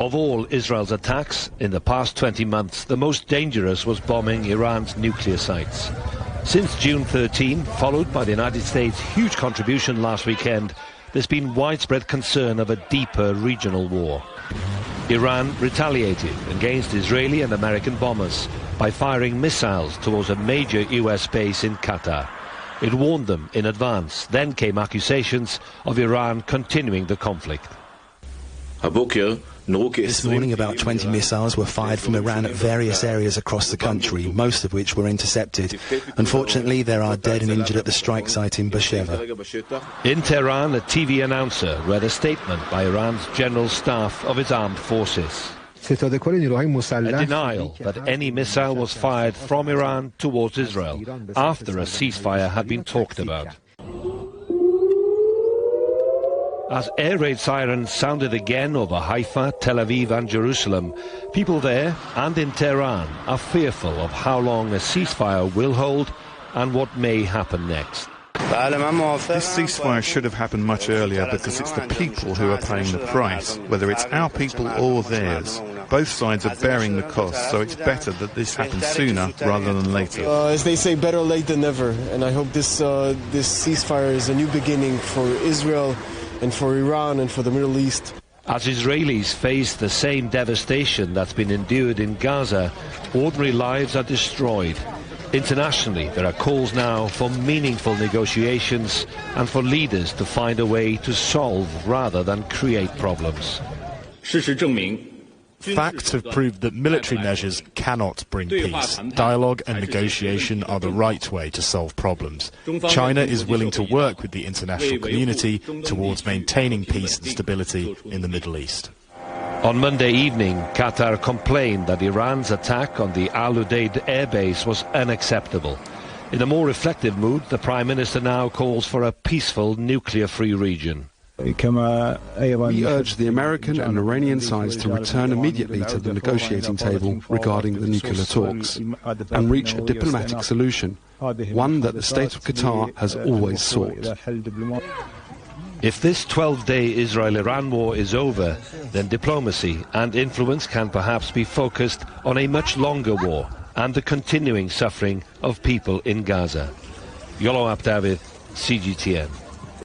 Of all Israel's attacks in the past 20 months, the most dangerous was bombing Iran's nuclear sites. Since June 13, followed by the United States' huge contribution last weekend, there's been widespread concern of a deeper regional war. Iran retaliated against Israeli and American bombers by firing missiles towards a major US base in Qatar. It warned them in advance. Then came accusations of Iran continuing the conflict. This morning, about 20 missiles were fired from Iran at various areas across the country, most of which were intercepted. Unfortunately, there are dead and injured at the strike site in Beersheba. In Tehran, a TV announcer read a statement by Iran's general staff of its armed forces. A denial that any missile was fired from Iran towards Israel after a ceasefire had been talked about. As air raid sirens sounded again over Haifa, Tel Aviv and Jerusalem, people there and in Tehran are fearful of how long a ceasefire will hold and what may happen next. This ceasefire should have happened much earlier because it's the people who are paying the price, whether it's our people or theirs. Both sides are bearing the cost, so it's better that this happens sooner rather than later. As they say, better late than never, and I hope this ceasefire is a new beginning for Israel and for Iran and for the Middle East. As Israelis face the same devastation that's been endured in Gaza, ordinary lives are destroyed. Internationally, there are calls now for meaningful negotiations and for leaders to find a way to solve rather than create problems. Facts have proved that military measures cannot bring peace. Dialogue and negotiation are the right way to solve problems. China is willing to work with the international community towards maintaining peace and stability in the Middle East. On Monday evening, Qatar complained that Iran's attack on the Al Udeid airbase was unacceptable. In a more reflective mood, the Prime Minister now calls for a peaceful, nuclear-free region. We urge the American and Iranian sides to return immediately to the negotiating table regarding the nuclear talks and reach a diplomatic solution, one that the state of Qatar has always sought. If this 12-day Israel-Iran war is over, then diplomacy and influence can perhaps be focused on a much longer war and the continuing suffering of people in Gaza. Iolo Dafydd, CGTN.